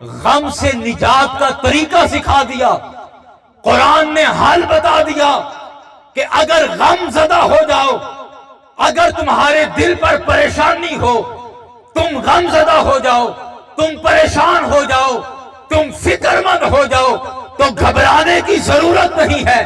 غم سے نجات کا طریقہ سکھا دیا، قرآن نے حل بتا دیا کہ اگر غم زدہ ہو جاؤ، اگر تمہارے دل پر پریشانی ہو، تم غم زدہ ہو جاؤ، تم پریشان ہو جاؤ، تم فکر مند ہو جاؤ، تو گھبرانے کی ضرورت نہیں ہے،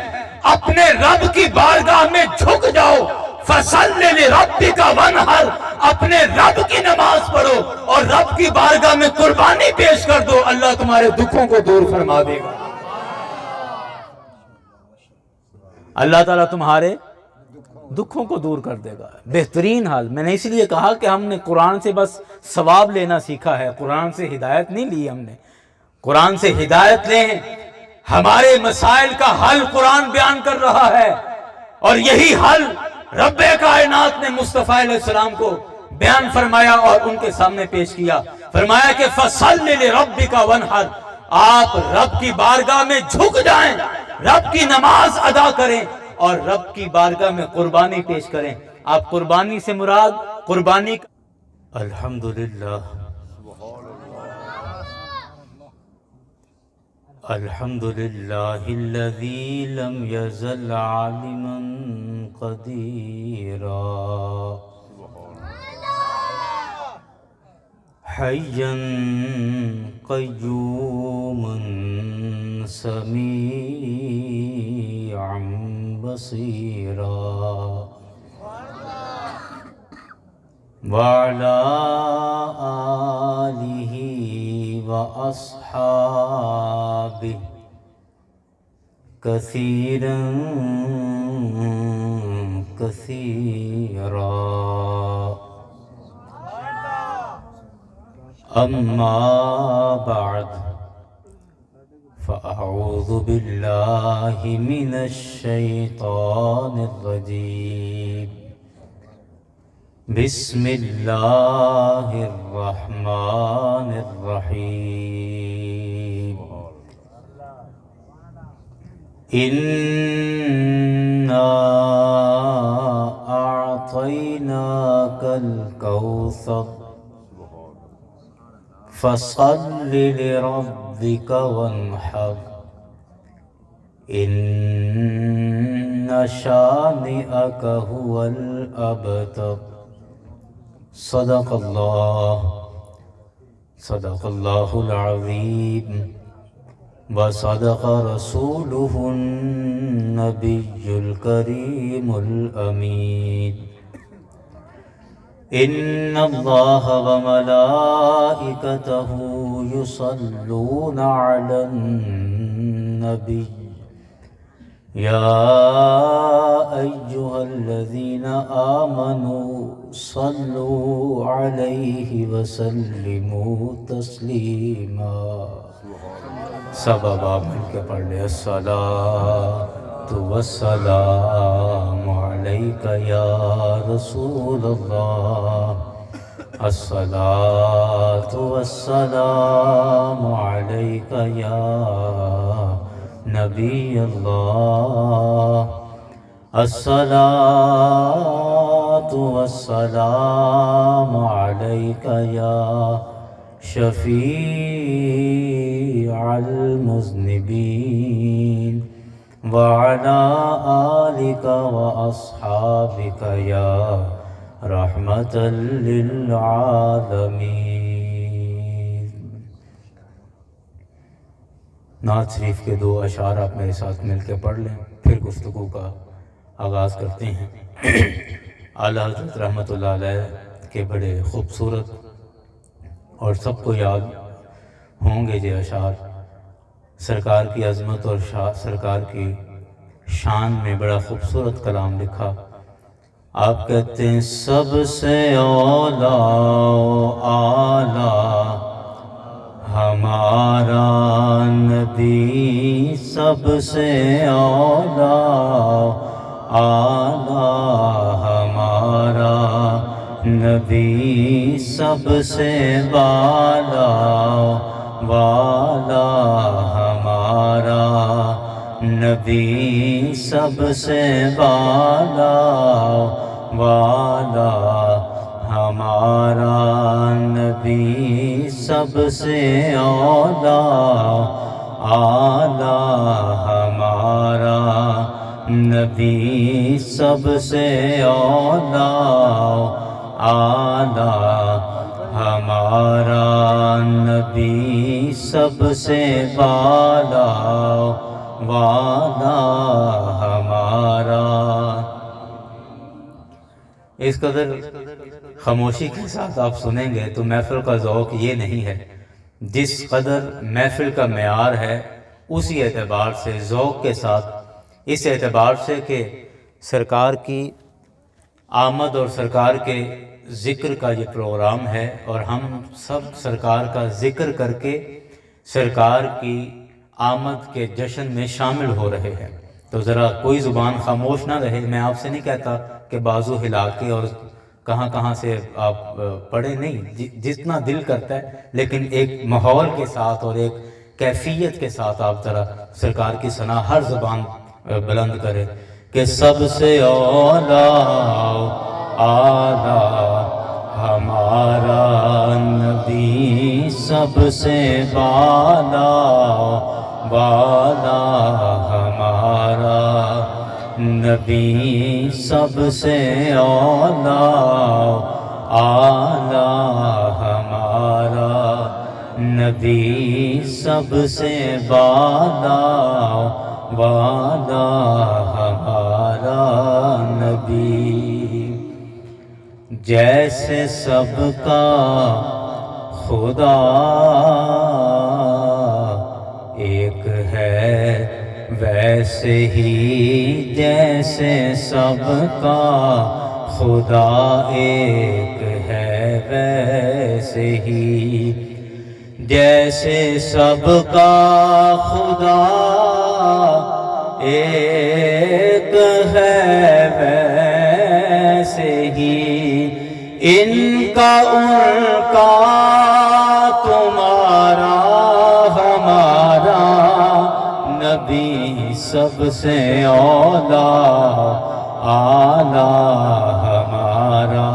اپنے رب کی بارگاہ میں جھک جاؤ، فَصَلِّ لِرَبِّكَ وَانْحَرْ، اپنے رب کی نماز پڑھو اور رب کی بارگاہ میں قربانی پیش کر دو، اللہ تمہارے دکھوں کو دور فرما دے گا۔ اللہ تعالیٰ تمہارے دکھوں کو دور کر دے گا۔ بہترین حال، میں نے اس لیے کہا کہ ہم نے قرآن سے بس ثواب لینا سیکھا ہے، قرآن سے ہدایت نہیں لی ہم نے، قرآن سے ہدایت لیں، ہمارے مسائل کا حل قرآن بیان کر رہا ہے، اور یہی حل رب کائنات نے مصطفیٰ علیہ السلام کو بیان فرمایا اور ان کے سامنے پیش کیا، فرمایا کہ فَصَلِّ لِرَبِّكَ وَانْحَرْ، آپ رب کی بارگاہ میں جھک جائیں، رب کی نماز ادا کریں اور رب کی بارگاہ میں قربانی پیش کریں۔ آپ قربانی سے مراد قربانی الحمدللہ الحمدللہ الذی لم یزل عالما قدیرا حیا قیوما سمیعا بصیرا وعلى آلہ وأصحابہ کثیرا کثیرا اما بعد فأعوذ باللہ من الشیطان الرجیم بسم اللہ الرحمن الرحیم انا اعطیناک الکوثر فصل لربک وانحر ان شانئک هو الابتر صدق اللہ العظیم وصدق رسولہ النبی الکریم الامین ان اللہ وملائکتہ یصلون علی النبی یا ایہا الذین آمنوا صلوا علیہ وسلموا تسلیما۔ سب اب آپ مل کے پڑھ لیں، الصلاۃ والسلام علیک یا رسول اللہ، الصلاۃ والسلام علیک یا نبی اللہ، الصلاۃ والسلام علیک یا شفیع المذنبین وعلی آلک واصحابک یا رحمتا للعالمین۔ نعت شریف کے دو اشعار آپ میرے ساتھ مل کے پڑھ لیں، پھر گفتگو کا آغاز کرتے ہیں۔ اعلیٰ حضرت رحمۃ اللہ علیہ کے بڑے خوبصورت اور سب کو یاد ہوں گے یہ اشعار، سرکار کی عظمت اور سرکار کی شان میں بڑا خوبصورت کلام لکھا۔ آپ کہتے ہیں سب سے اولا اعلیٰ ہمارا نبی، سب سے اولا اعلیٰ ہمارا نبی، سب سے بالا والا ہمارا نبی، سب سے بالا والا ہمارا نبی، سب سے اولا اعلیٰ ہمارا نبی سب سے اولا اعلیٰ ہمارا نبی سب سے بالا والا ہمارا۔ اس قدر خاموشی کے ساتھ آپ سنیں گے تو محفل کا ذوق یہ نہیں ہے، جس قدر محفل کا معیار ہے اسی اعتبار سے ذوق کے ساتھ، اس اعتبار سے کہ سرکار کی آمد اور سرکار کے ذکر کا یہ پروگرام ہے، اور ہم سب سرکار کا ذکر کر کے سرکار کی آمد کے جشن میں شامل ہو رہے ہیں۔ تو ذرا کوئی زبان خاموش نہ رہے۔ میں آپ سے نہیں کہتا کہ بازو ہلا کے اور کہاں کہاں سے آپ پڑھیں، نہیں، جتنا دل کرتا ہے، لیکن ایک ماحول کے ساتھ اور ایک کیفیت کے ساتھ آپ ذرا سرکار کی ثنا ہر زبان بلند کرے کہ سب سے اولا اعلیٰ ہمارا نبی سب سے بالا بالا ہمارا نبی سب سے اولا اعلیٰ ہمارا نبی سب سے بالا والا ہمارا نبی۔ جیسے سب کا خدا ایک ہے ویسے ہی جیسے سب کا خدا ایک ہے ویسے ہی جیسے سب کا خدا ایک ہے ویسے ہی ان کا ان کا تمہارا ہمارا نبی سب سے اولا اعلیٰ ہمارا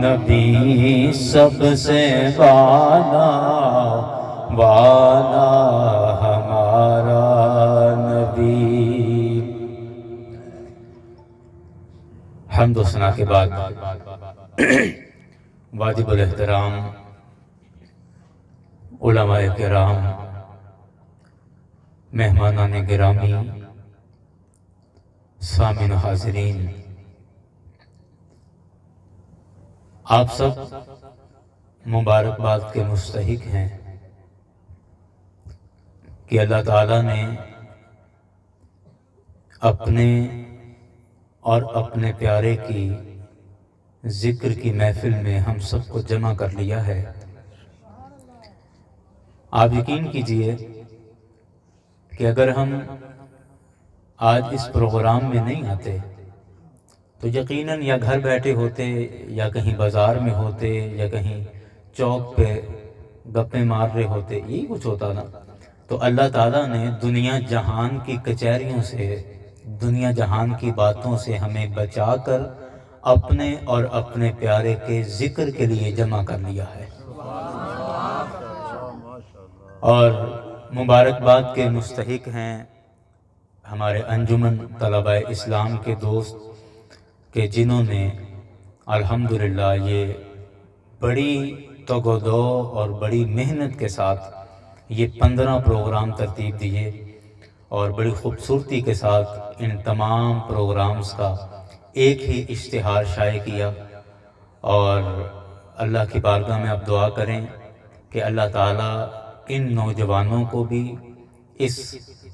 نبی سب سے بالا والا ہمارا نبی۔ حمد و ثنا کے بعد واجب الاحترام علماء کرام، مہمانان گرامی، سامعین و حاضرین، آپ سب مبارکباد کے مستحق ہیں کہ اللہ تعالیٰ نے اپنے اور اپنے پیارے کی ذکر کی محفل میں ہم سب کو جمع کر لیا ہے۔ آپ یقین کیجئے کہ اگر ہم آج اس پروگرام میں نہیں آتے تو یقیناً یا گھر بیٹھے ہوتے یا کہیں بازار میں ہوتے یا کہیں چوک پہ گپیں مار رہے ہوتے، یہی کچھ ہوتا نا۔ تو اللہ تعالیٰ نے دنیا جہان کی کچہریوں سے، دنیا جہان کی باتوں سے ہمیں بچا کر اپنے اور اپنے پیارے کے ذکر کے لیے جمع کر لیا ہے۔ اور مبارکباد کے مستحق ہیں ہمارے انجمن طلبہ اسلام کے دوست کہ جنہوں نے الحمدللہ یہ بڑی تگ و دو اور بڑی محنت کے ساتھ یہ 15 پروگرام ترتیب دیے اور بڑی خوبصورتی کے ساتھ ان تمام پروگرامز کا ایک ہی اشتہار شائع کیا۔ اور اللہ کی بارگاہ میں آپ دعا کریں کہ اللہ تعالیٰ ان نوجوانوں کو بھی اس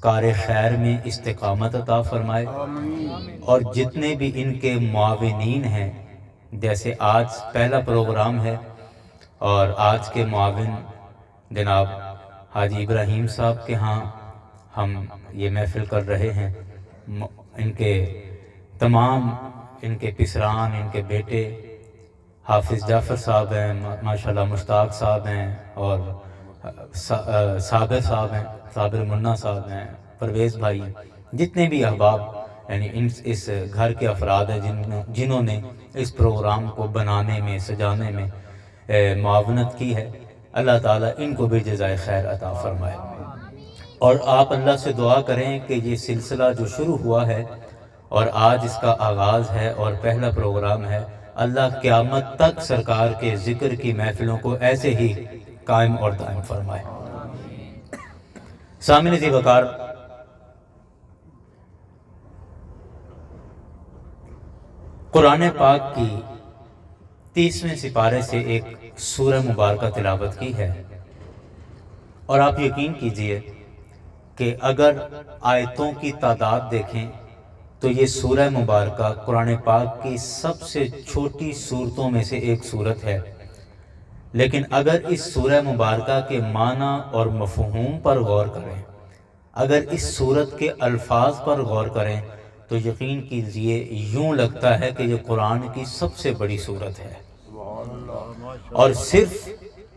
کار خیر میں استقامت عطا فرمائے، اور جتنے بھی ان کے معاونین ہیں، جیسے آج پہلا پروگرام ہے اور آج کے معاون جناب حاجی ابراہیم صاحب کے ہاں ہم یہ محفل کر رہے ہیں، ان کے تمام ان کے پسران، ان کے بیٹے حافظ جعفر صاحب ہیں، ماشاءاللہ مشتاق صاحب ہیں، اور صابر صاحب ہیں، صابر منا صاحب ہیں، پرویز بھائی، جتنے بھی احباب یعنی اس گھر کے افراد ہیں جنہوں نے اس پروگرام کو بنانے میں، سجانے میں معاونت کی ہے، اللہ تعالیٰ ان کو بھی جزائے خیر عطا فرمائے۔ اور آپ اللہ سے دعا کریں کہ یہ سلسلہ جو شروع ہوا ہے اور آج اس کا آغاز ہے اور پہلا پروگرام ہے، اللہ قیامت تک سرکار کے ذکر کی محفلوں کو ایسے ہی قائم اور دائم فرمائے۔ سامعین ذی وقار، قرآن پاک کی 30ویں سپارے سے ایک سورہ مبارکہ تلاوت کی ہے، اور آپ یقین کیجئے کہ اگر آیتوں کی تعداد دیکھیں تو یہ سورہ مبارکہ قرآن پاک کی سب سے چھوٹی سورتوں میں سے ایک سورت ہے، لیکن اگر اس سورہ مبارکہ کے معنی اور مفہوم پر غور کریں، اگر اس سورت کے الفاظ پر غور کریں تو یقین کیجئے یوں لگتا ہے کہ یہ قرآن کی سب سے بڑی سورت ہے۔ اور صرف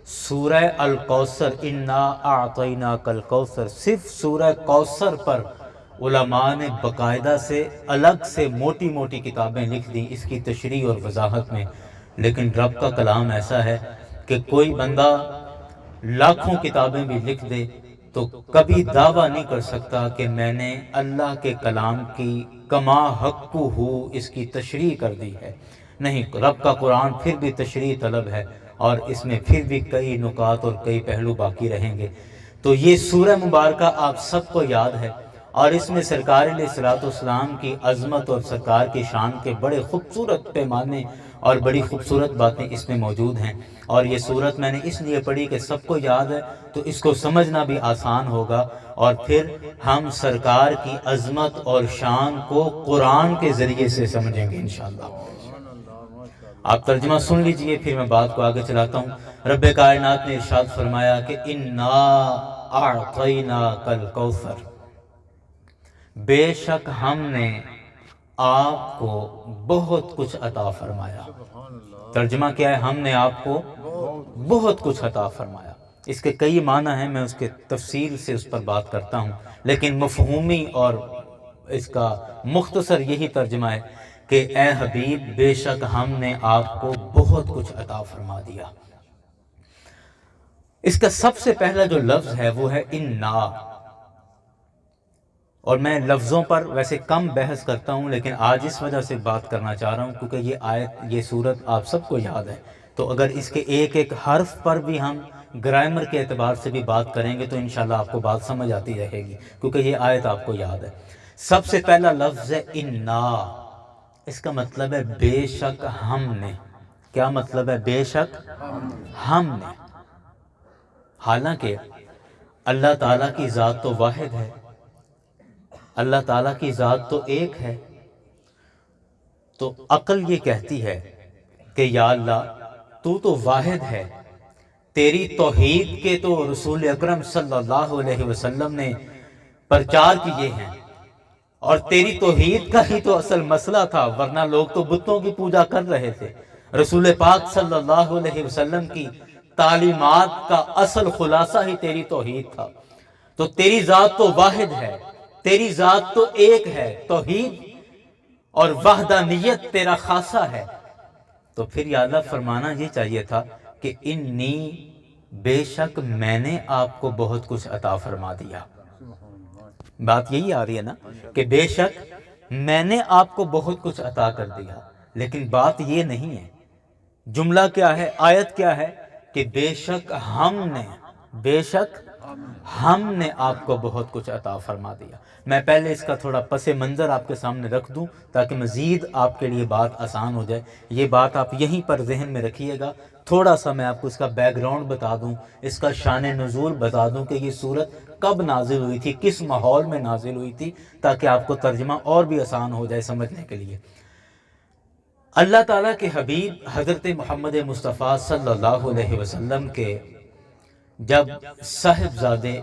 سورہ الکوثر، انا اعطیناک الکوثر، صرف سورہ کوثر پر علماء نے باقاعدہ سے الگ سے موٹی موٹی کتابیں لکھ دیں اس کی تشریح اور وضاحت میں، لیکن رب کا کلام ایسا ہے کہ کوئی بندہ لاکھوں کتابیں بھی لکھ دے تو کبھی دعویٰ نہیں کر سکتا کہ میں نے اللہ کے کلام کی کما حقہ اس کی تشریح کر دی ہے۔ نہیں، رب کا قرآن پھر بھی تشریح طلب ہے، اور اس میں پھر بھی کئی نکات اور کئی پہلو باقی رہیں گے۔ تو یہ سورہ مبارکہ آپ سب کو یاد ہے، اور اس میں سرکار علیہ الصلوۃ والسلام کی عظمت اور سرکار کی شان کے بڑے خوبصورت پیمانے اور بڑی خوبصورت باتیں اس میں موجود ہیں۔ اور یہ سورت میں نے اس لیے پڑھی کہ سب کو یاد ہے تو اس کو سمجھنا بھی آسان ہوگا، اور پھر ہم سرکار کی عظمت اور شان کو قرآن کے ذریعے سے سمجھیں گے انشاءاللہ۔ آپ ترجمہ سن لیجئے، پھر میں بات کو آگے چلاتا ہوں۔ رب کائنات نے ارشاد فرمایا کہ انا اعطیناک الکوثر، بے شک ہم نے آپ کو بہت کچھ عطا فرمایا۔ ترجمہ کیا ہے؟ ہم نے آپ کو بہت کچھ عطا فرمایا۔ اس کے کئی معنی ہیں، میں اس کے تفصیل سے اس پر بات کرتا ہوں، لیکن مفہومی اور اس کا مختصر یہی ترجمہ ہے کہ اے حبیب، بے شک ہم نے آپ کو بہت کچھ عطا فرما دیا۔ اس کا سب سے پہلا جو لفظ ہے وہ ہے انا، اور میں لفظوں پر ویسے کم بحث کرتا ہوں، لیکن آج اس وجہ سے بات کرنا چاہ رہا ہوں کیونکہ یہ آیت، یہ سورت آپ سب کو یاد ہے، تو اگر اس کے ایک ایک حرف پر بھی ہم گرامر کے اعتبار سے بھی بات کریں گے تو انشاءاللہ آپ کو بات سمجھ آتی رہے گی، کیونکہ یہ آیت آپ کو یاد ہے۔ سب سے پہلا لفظ ہے انا، اس کا مطلب ہے بے شک ہم نے۔ کیا مطلب ہے؟ بے شک ہم نے۔ حالانکہ اللہ تعالیٰ کی ذات تو واحد ہے، اللہ تعالیٰ کی ذات تو ایک ہے، تو عقل یہ کہتی ہے کہ یا اللہ تو واحد ہے، تیری توحید کے تو رسول اکرم صلی اللہ علیہ وسلم نے پرچار کیے ہیں، اور تیری توحید کا ہی تو اصل مسئلہ تھا، ورنہ لوگ تو بتوں کی پوجا کر رہے تھے۔ رسول پاک صلی اللہ علیہ وسلم کی تعلیمات کا اصل خلاصہ ہی تیری توحید تھا، تو تیری ذات تو واحد ہے، تیری ذات تو ایک ہے، توحید اور وحدانیت تیرا خاصہ ہے، تو پھر یا اللہ فرمانا یہ چاہیے تھا کہ انی، بے شک میں نے آپ کو بہت کچھ عطا فرما دیا۔ بات یہی آ رہی ہے نا کہ بے شک میں نے آپ کو بہت کچھ عطا کر دیا، لیکن بات یہ نہیں ہے۔ جملہ کیا ہے؟ آیت کیا ہے؟ کہ بے شک ہم نے، بے شک ہم نے آپ کو بہت کچھ عطا فرما دیا۔ میں پہلے اس کا تھوڑا پس منظر آپ کے سامنے رکھ دوں تاکہ مزید آپ کے لیے بات آسان ہو جائے۔ یہ بات آپ یہیں پر ذہن میں رکھیے گا۔ تھوڑا سا میں آپ کو اس کا بیک گراؤنڈ بتا دوں، اس کا شان نزول بتا دوں کہ یہ سورت کب نازل ہوئی تھی، کس ماحول میں نازل ہوئی تھی، تاکہ آپ کو ترجمہ اور بھی آسان ہو جائے سمجھنے کے لیے۔ اللہ تعالیٰ کے حبیب حضرت محمد مصطفیٰ صلی اللہ علیہ وسلم کے جب صاحبزادے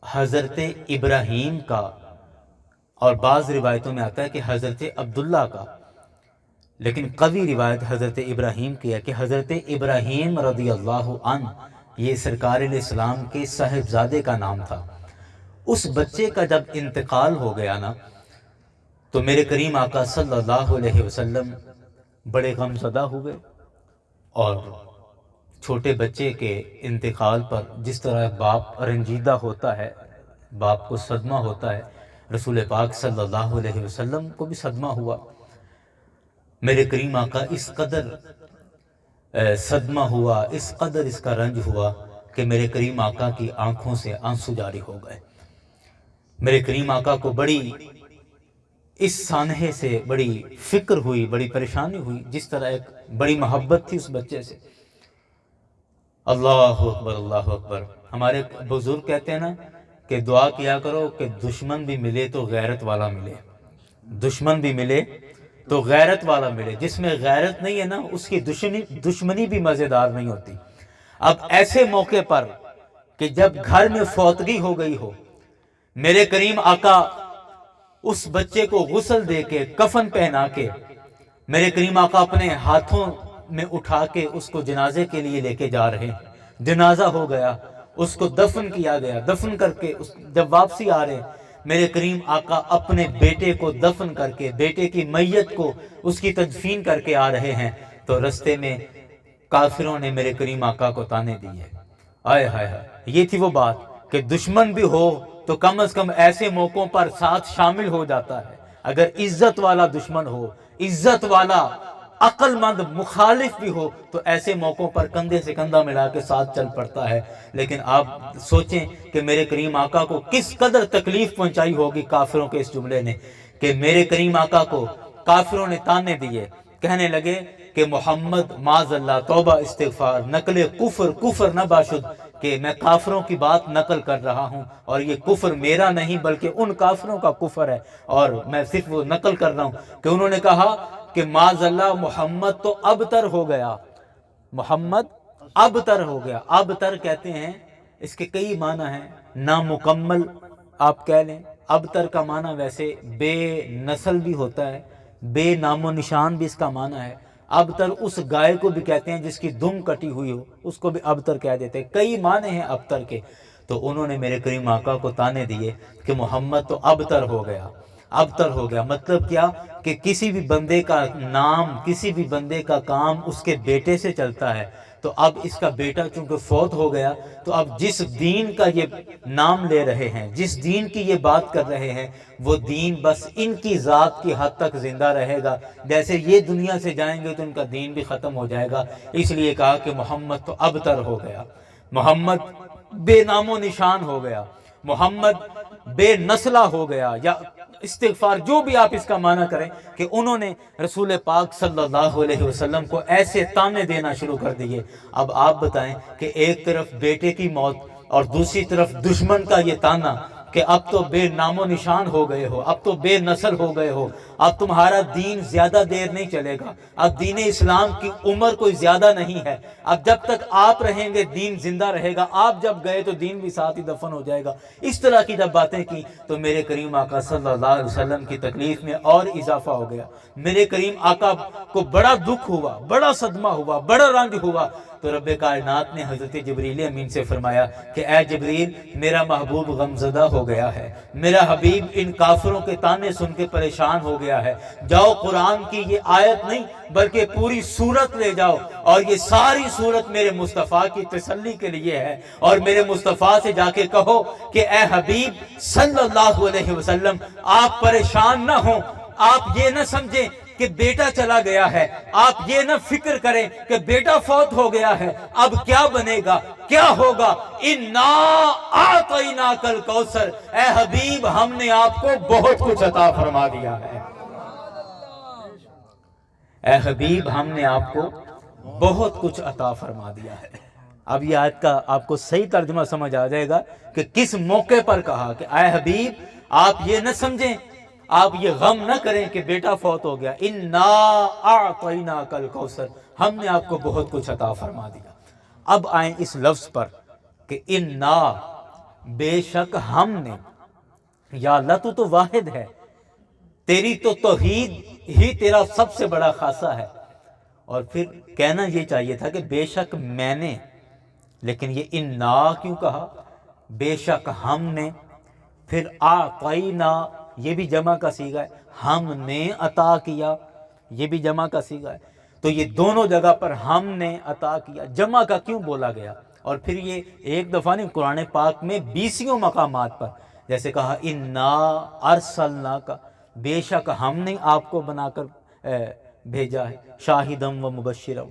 حضرت ابراہیم کا، اور بعض روایتوں میں آتا ہے کہ حضرت عبداللہ کا، لیکن قوی روایت حضرت ابراہیم کی ہے کہ حضرت ابراہیم رضی اللہ عنہ، یہ سرکار علیہ السلام کے صاحبزادے کا نام تھا۔ اس بچے کا جب انتقال ہو گیا نا، تو میرے کریم آقا صلی اللہ علیہ وسلم بڑے غم زدہ ہوئے، اور چھوٹے بچے کے انتقال پر جس طرح باپ رنجیدہ ہوتا ہے، باپ کو صدمہ ہوتا ہے، رسول پاک صلی اللہ علیہ وسلم کو بھی صدمہ ہوا۔ میرے کریم آقا اس قدر صدمہ ہوا، اس قدر اس کا رنج ہوا کہ میرے کریم آقا کی آنکھوں سے آنسو جاری ہو گئے۔ میرے کریم آقا کو بڑی اس سانحے سے بڑی فکر ہوئی، بڑی پریشانی ہوئی، جس طرح ایک بڑی محبت تھی اس بچے سے۔ اللہ اکبر، اللہ اکبر۔ ہمارے بزرگ کہتے ہیں نا کہ دعا کیا کرو کہ دشمن بھی ملے تو غیرت والا ملے، دشمن بھی ملے تو غیرت والا ملے۔ جس میں غیرت نہیں ہے نا، اس کی دشمنی بھی مزیدار نہیں ہوتی۔ اب ایسے موقع پر کہ جب گھر میں فوتگی ہو گئی ہو، میرے کریم آقا اس بچے کو غسل دے کے کفن پہنا کے میرے کریم آقا اپنے ہاتھوں میں اٹھا کے اس کو جنازے کے لیے لے کے جا رہے ہیں۔ جنازہ ہو گیا، اس کو دفن کیا گیا، دفن کر کے جب واپسی آ رہے ہیں، میرے کریم آقا اپنے بیٹے کو دفن کر کے، بیٹے کی میت کو اس کی تدفین کر کے آ رہے ہیں، تو رستے میں کافروں نے میرے کریم آقا کو تانے دیے۔ آئے ہائے ہائے، یہ تھی وہ بات کہ دشمن بھی ہو تو کم از کم ایسے موقعوں پر ساتھ شامل ہو جاتا ہے۔ اگر عزت والا دشمن ہو، عزت والا عقل مند مخالف بھی ہو، تو ایسے موقعوں پر کندھے سے کندھا ملا کے ساتھ چل پڑتا ہے۔ لیکن آپ سوچیں کہ میرے کریم آقا کو کس قدر تکلیف پہنچائی ہوگی کافروں کے اس جملے نے، کہ میرے کریم آقا کو کافروں نے تانے دیے، کہنے لگے کہ محمد معاذ اللہ، توبہ استغفار، نقل کفر نہ باشد، کہ میں کافروں کی بات نقل کر رہا ہوں، اور یہ کفر میرا نہیں بلکہ ان کافروں کا کفر ہے، اور میں صرف وہ نقل کر رہا ہوں۔ کہ انہوں نے کہا کہ معاذ اللہ، محمد تو ابتر ہو گیا، محمد ابتر ہو گیا۔ ابتر کہتے ہیں، اس کے کئی معنی ہیں، نامکمل آپ کہہ لیں۔ ابتر کا معنی ویسے بے نسل بھی ہوتا ہے، بے نام و نشان بھی اس کا معنی ہے۔ ابتر اس گائے کو بھی کہتے ہیں جس کی دم کٹی ہوئی ہو، اس کو بھی ابتر کہہ دیتے ہیں۔ کئی معنی ہیں ابتر کے۔ تو انہوں نے میرے کریم آقا کو تانے دیے کہ محمد تو ابتر ہو گیا، ابتر ہو گیا۔ مطلب کیا کہ کسی بھی بندے کا نام، کسی بھی بندے کا کام اس کے بیٹے سے چلتا ہے، تو اب اس کا بیٹا چونکہ فوت ہو گیا، تو اب جس دین کا یہ نام لے رہے ہیں، جس دین کی یہ بات کر رہے ہیں، وہ دین بس ان کی ذات کی حد تک زندہ رہے گا۔ جیسے یہ دنیا سے جائیں گے تو ان کا دین بھی ختم ہو جائے گا۔ اس لیے کہا کہ محمد تو ابتر ہو گیا، محمد بے نام و نشان ہو گیا، محمد بے نسلہ ہو گیا، یا استغفار جو بھی آپ اس کا معنی کریں، کہ انہوں نے رسول پاک صلی اللہ علیہ وسلم کو ایسے تانے دینا شروع کر دیے۔ اب آپ بتائیں کہ ایک طرف بیٹے کی موت اور دوسری طرف دشمن کا یہ تانا کہ اب تو بے نام و نشان ہو گئے ہو، اب تو بے نسل ہو گئے ہو، اب تمہارا دین زیادہ دیر نہیں چلے گا، اب دین اسلام کی عمر کوئی زیادہ نہیں ہے، اب جب تک آپ رہیں گے دین زندہ رہے گا، آپ جب گئے تو دین بھی ساتھ ہی دفن ہو جائے گا۔ اس طرح کی جب باتیں کی تو میرے کریم آقا صلی اللہ علیہ وسلم کی تکلیف میں اور اضافہ ہو گیا۔ میرے کریم آقا کو بڑا دکھ ہوا، بڑا صدمہ ہوا، بڑا رنج ہوا۔ تو رب کائنات نے حضرت جبریل امین سے فرمایا کہ اے جبریل، میرا محبوب غمزدہ ہو گیا ہے، میرا حبیب ان کافروں کے تانے سن کے پریشان ہو گیا ہے، جاؤ قرآن کی یہ آیت نہیں بلکہ پوری سورت لے جاؤ، اور یہ ساری سورت میرے مصطفیٰ کی تسلی کے لیے ہے، اور میرے مصطفیٰ سے جا کے کہو کہ اے حبیب صلی اللہ علیہ وسلم، آپ پریشان نہ ہوں، آپ یہ نہ سمجھیں کہ بیٹا چلا گیا ہے، آپ یہ نہ فکر کریں کہ بیٹا فوت ہو گیا ہے، اب کیا بنے گا، کیا ہوگا، اِنَّا أَعْطَيْنَاكَ الْكَوْثَرَ، اے حبیب ہم نے آپ کو بہت کچھ عطا فرما دیا ہے، اے حبیب ہم نے آپ کو بہت کچھ عطا فرما دیا ہے۔ اب یہ آیت کا آپ کو صحیح ترجمہ سمجھ آ جائے گا کہ کس موقع پر کہا کہ اے حبیب آپ یہ نہ سمجھیں، آپ یہ غم نہ کریں کہ بیٹا فوت ہو گیا، اِنَّا أَعْطَيْنَاكَ الْكَوْثَرَ، ہم نے آپ کو بہت کچھ عطا فرما دیا۔ اب آئیں اس لفظ پر کہ اِنَّا، بے شک ہم نے، یا اللہ تو واحد ہے، تیری تو توحید ہی تیرا سب سے بڑا خاصہ ہے، اور پھر کہنا یہ چاہیے تھا کہ بے شک میں نے، لیکن یہ اِنَّا کیوں کہا؟ بے شک ہم نے، پھر اعطینا، یہ بھی جمع کا صیغہ ہے، ہم نے عطا کیا، یہ بھی جمع کا صیغہ ہے۔ تو یہ دونوں جگہ پر ہم نے عطا کیا، جمع کا کیوں بولا گیا؟ اور پھر یہ ایک دفعہ نہیں، قرآن پاک میں 20 مقامات پر جیسے کہا انا ارسلناک، بے شک ہم نے آپ کو بنا کر بھیجا ہے، شاہدم و مبشرم،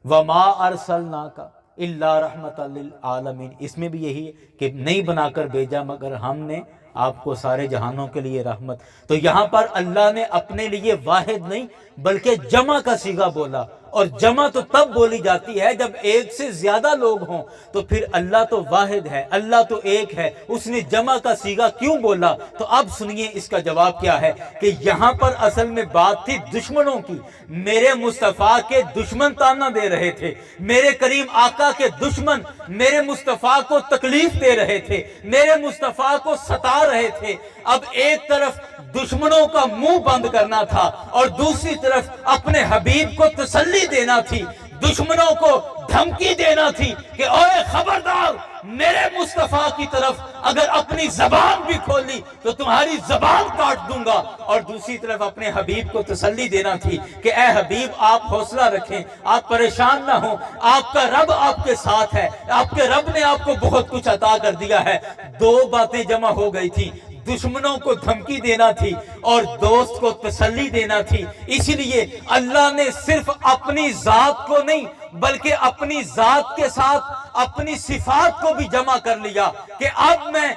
وما ارسلناک الا رحمت للعالمین، اس میں بھی یہی ہے کہ نہیں بنا کر بھیجا مگر ہم نے آپ کو سارے جہانوں کے لیے رحمت۔ تو یہاں پر اللہ نے اپنے لیے واحد نہیں بلکہ جمع کا صیغہ بولا، اور جمع تو تب بولی جاتی ہے جب ایک سے زیادہ لوگ ہوں، تو پھر اللہ تو واحد ہے، اللہ تو ایک ہے، اس نے جمع کا صیغہ کیوں بولا؟ تو اب سنیے اس کا جواب کیا ہے کہ یہاں پر اصل میں بات تھی دشمنوں کی۔ میرے مصطفیٰ کے دشمن تانا دے رہے تھے، میرے کریم آقا کے دشمن میرے مصطفیٰ کو تکلیف دے رہے تھے، میرے مصطفیٰ کو ستا رہے تھے۔ اب ایک طرف دشمنوں کا منہ بند کرنا تھا اور دوسری طرف اپنے حبیب کو تسلی دینا تھی، دشمنوں کو دھمکی دینا تھی کہ اوے خبردار، میرے مصطفیٰ کی طرف اگر اپنی زبان بھی کھولی تو تمہاری زبان کاٹ دوں گا، اور دوسری طرف اپنے حبیب کو تسلی دینا تھی کہ اے حبیب آپ حوصلہ رکھیں، آپ پریشان نہ ہوں، آپ کا رب آپ کے ساتھ ہے، آپ کے رب نے آپ کو بہت کچھ عطا کر دیا ہے۔ دو باتیں جمع ہو گئی تھی، دشمنوں کو دھمکی دینا تھی اور دوست کو تسلی دینا تھی۔ اسی لیے اللہ نے صرف اپنی ذات کو نہیں بلکہ اپنی ذات کے ساتھ اپنی صفات کو بھی جمع کر لیا کہ اب میں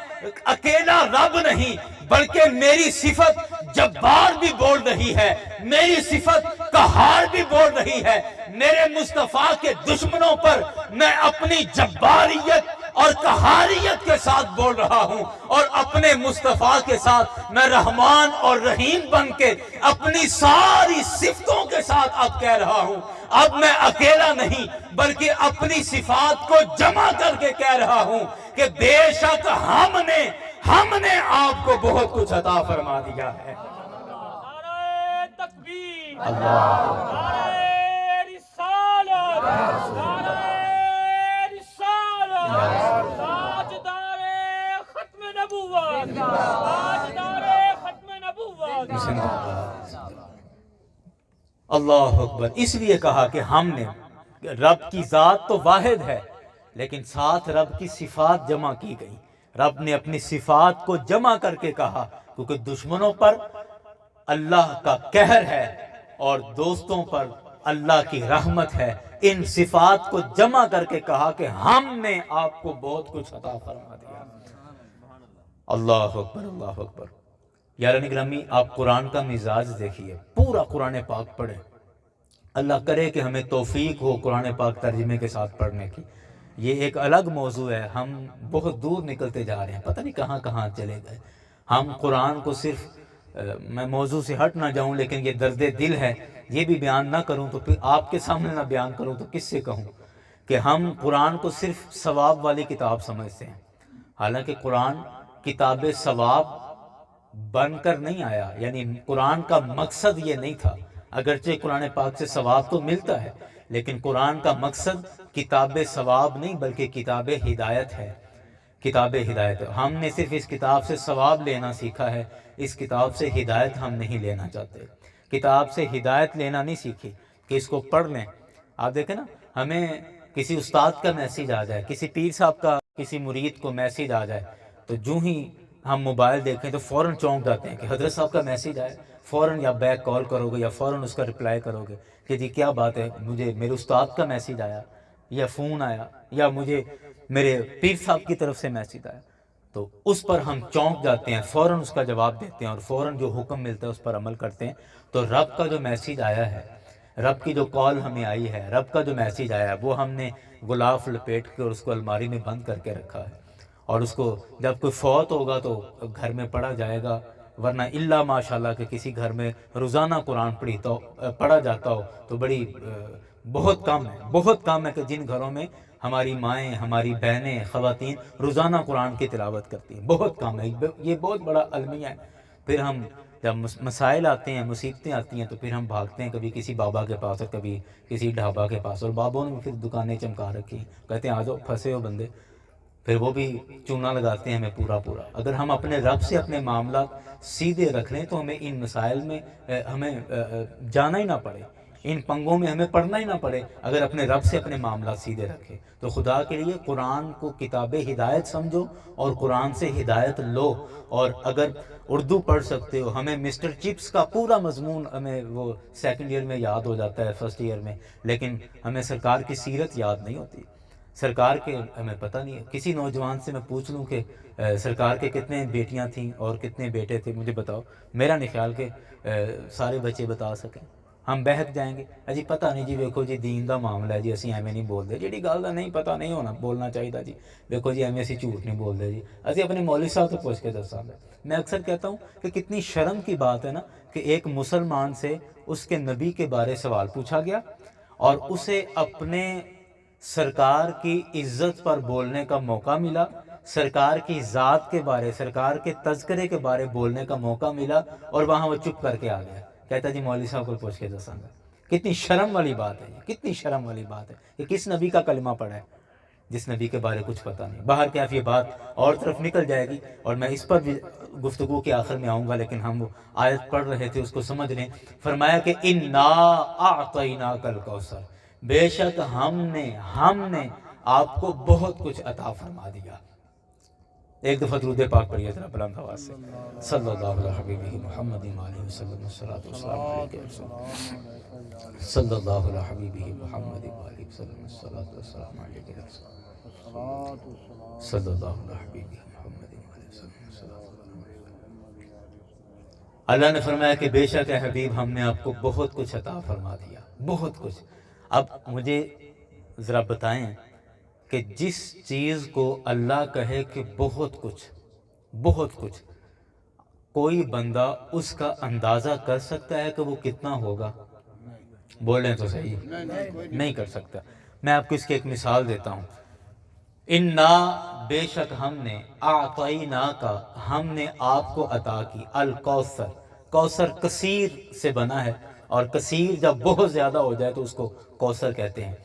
اکیلا رب نہیں بلکہ میری صفت جبار بھی بول رہی ہے، میری صفت قہار بھی بول رہی ہے۔ میرے مصطفیٰ کے دشمنوں پر میں اپنی جباریت اور قہاریت کے ساتھ بول رہا ہوں، اور اپنے مصطفیٰ کے ساتھ میں رحمان اور رحیم بن کے اپنی ساری صفتوں کے ساتھ اب کہہ رہا ہوں۔ اب میں اکیلا نہیں بلکہ اپنی صفات کو جمع کر کے کہہ رہا ہوں کہ بے شک ہم نے آپ کو بہت کچھ عطا فرما دیا ہے۔ نعرہ تکبیر، اللہ نعرہ رسالت، نعرہ رسالت، تاجدار ختم نبوت، تاجدار ختم نبوت۔ اللہ اکبر۔ اس لیے کہا کہ ہم نے، رب کی ذات تو واحد ہے لیکن ساتھ رب کی صفات جمع کی گئی، رب نے اپنی صفات کو جمع کر کے کہا کیونکہ دشمنوں پر اللہ کا قہر ہے اور دوستوں پر اللہ کی رحمت ہے۔ ان صفات کو جمع کر کے کہا کہ ہم نے آپ کو بہت کچھ عطا فرما دیا۔ اللہ اکبر، اللہ اکبر۔ یاران گرامی، آپ قرآن کا مزاج دیکھیے، پورا قرآن پاک پڑھیں، اللہ کرے کہ ہمیں توفیق ہو قرآن پاک ترجمے کے ساتھ پڑھنے کی۔ یہ ایک الگ موضوع ہے، ہم بہت دور نکلتے جا رہے ہیں، پتہ نہیں کہاں کہاں چلے گئے۔ ہم قرآن کو صرف میں موضوع سے ہٹ نہ جاؤں لیکن یہ درد دل ہے، یہ بھی بیان نہ کروں تو پھر آپ کے سامنے نہ بیان کروں تو کس سے کہوں کہ ہم قرآن کو صرف ثواب والی کتاب سمجھتے ہیں، حالانکہ قرآن کتاب ثواب بن کر نہیں آیا، یعنی قرآن کا مقصد یہ نہیں تھا۔ اگرچہ قرآن پاک سے ثواب تو ملتا ہے لیکن قرآن کا مقصد کتاب ثواب نہیں بلکہ کتاب ہدایت ہے، کتاب ہدایت۔ ہم نے صرف اس کتاب سے ثواب لینا سیکھا ہے، اس کتاب سے ہدایت ہم نہیں لینا چاہتے۔ کتاب سے ہدایت لینا نہیں سیکھی کہ اس کو پڑھ لیں۔ آپ دیکھیں نا، ہمیں کسی استاد کا میسیج آ جائے، کسی پیر صاحب کا کسی مرید کو میسیج آ جائے تو جو ہی ہم موبائل دیکھیں تو فوراً چونک جاتے ہیں کہ حضرت صاحب کا میسیج آئے، فوراً یا بیک کال کرو گے یا فوراً اس کا رپلائی کرو گے کہ جی کیا بات ہے، مجھے میرے استاد کا میسیج آیا یا فون آیا یا مجھے میرے پیر صاحب کی طرف سے میسیج آیا، تو اس پر ہم چونک جاتے ہیں، فوراً اس کا جواب دیتے ہیں اور فوراً جو حکم ملتا ہے اس پر عمل کرتے ہیں۔ تو رب کا جو میسیج آیا ہے، رب کی جو کال ہمیں آئی ہے، رب کا جو میسیج آیا ہے، وہ ہم نے غلاف لپیٹ کے اور اس کو الماری میں بند کر کے رکھا ہے، اور اس کو جب کوئی فوت ہوگا تو گھر میں پڑھا جائے گا، ورنہ اللہ ماشاءاللہ کہ کسی گھر میں روزانہ قرآن پڑھا جاتا ہو تو بڑی بہت کم ہے کہ جن گھروں میں ہماری مائیں، ہماری بہنیں، خواتین روزانہ قرآن کی تلاوت کرتی ہیں، بہت کم ہے۔ یہ بہت بڑا المیہ ہے۔ پھر ہم جب مسائل آتے ہیں، مصیبتیں آتی ہیں تو پھر ہم بھاگتے ہیں کبھی کسی بابا کے پاس اور کبھی کسی ڈھابا کے پاس، اور بابوں نے پھر دکانیں چمکا رکھی ہیں، کہتے ہیں آ جاؤ پھنسے ہو بندے، پھر وہ بھی چونا لگاتے ہیں ہمیں پورا۔ اگر ہم اپنے رب سے اپنے معاملات سیدھے رکھ لیں تو ہمیں ان مسائل میں ہمیں جانا ہی نہ پڑے۔ ان پنگوں میں ہمیں پڑھنا ہی نہ پڑے اگر اپنے رب سے اپنے معاملات سیدھے رکھے. تو خدا کے لیے قرآن کو کتاب ہدایت سمجھو اور قرآن سے ہدایت لو. اور اگر اردو پڑھ سکتے ہو، ہمیں مسٹر چپس کا پورا مضمون ہمیں وہ سیکنڈ ایئر میں یاد ہو جاتا ہے، فرسٹ ایئر میں، لیکن ہمیں سرکار کی سیرت یاد نہیں ہوتی. سرکار کے ہمیں پتہ نہیں ہے. کسی نوجوان سے میں پوچھ لوں کہ سرکار کے کتنے بیٹیاں تھیں اور کتنے بیٹے تھے، مجھے بتاؤ. میرا نہیں خیال کہ سارے بچے بتا سکیں. ہم بہک جائیں گے، جی پتہ نہیں جی، ویکھو جی دین دا معاملہ ہے جی، اسی ایویں نہیں بولتے. جیڑی گل دا نہیں پتہ نہیں ہونا بولنا چاہیے جی. ویکھو جی ایویں اسی جھوٹ نہیں بولتے جی، اسی اپنے مولوی صاحب تو پوچھ کے دساں گے. میں اکثر کہتا ہوں کہ کتنی شرم کی بات ہے نا کہ ایک مسلمان سے اس کے نبی کے بارے سوال پوچھا گیا اور اسے اپنے سرکار کی عزت پر بولنے کا موقع ملا، سرکار کی ذات کے بارے، سرکار کے تذکرے کے بارے بولنے کا موقع ملا، اور وہاں وہ چپ کر کے آ گیا. کہتا جی مولوی صاحب کو پوچھ کے دساں گا. کتنی شرم والی بات ہے یہ، کتنی شرم والی بات ہے. یہ کس نبی کا کلمہ پڑھا ہے جس نبی کے بارے کچھ پتہ نہیں. باہر کیف یہ بات اور طرف نکل جائے گی اور میں اس پر بھی گفتگو کے آخر میں آؤں گا، لیکن ہم وہ آیت پڑھ رہے تھے اس کو سمجھ لیں. فرمایا کہ انا اعطیناک الکوثر، بے شک ہم نے آپ کو بہت کچھ عطا فرما دیا. ایک دفعہ درود پاک پڑھیے ذرا بلند آواز سے. صلی اللہ علیہ حبیبہ محمد علیہ وسلم الصلاۃ والسلام علیہ صلی اللہ علیہ حبیبہ محمد علیہ وسلم الصلاۃ والسلام علیہ صلی اللہ علیہ حبیبہ محمد علیہ وسلم الصلاۃ والسلام علیہ. اللہ نے فرمایا کہ بے شک اے حبیب ہم نے آپ کو بہت کچھ عطا فرما دیا، بہت کچھ. اب مجھے ذرا بتائیں کہ جس چیز کو اللہ کہے کہ بہت کچھ، کوئی بندہ اس کا اندازہ کر سکتا ہے کہ وہ کتنا ہوگا؟ بولیں تو صحیح، نہیں کر سکتا. میں آپ کو اس کی ایک مثال دیتا ہوں. انا، بے شک ہم نے، اعطینا کا، ہم نے آپ کو عطا کی، الکوثر. کوثر کثیر سے بنا ہے اور کثیر جب بہت زیادہ ہو جائے تو اس کو کوثر کہتے ہیں.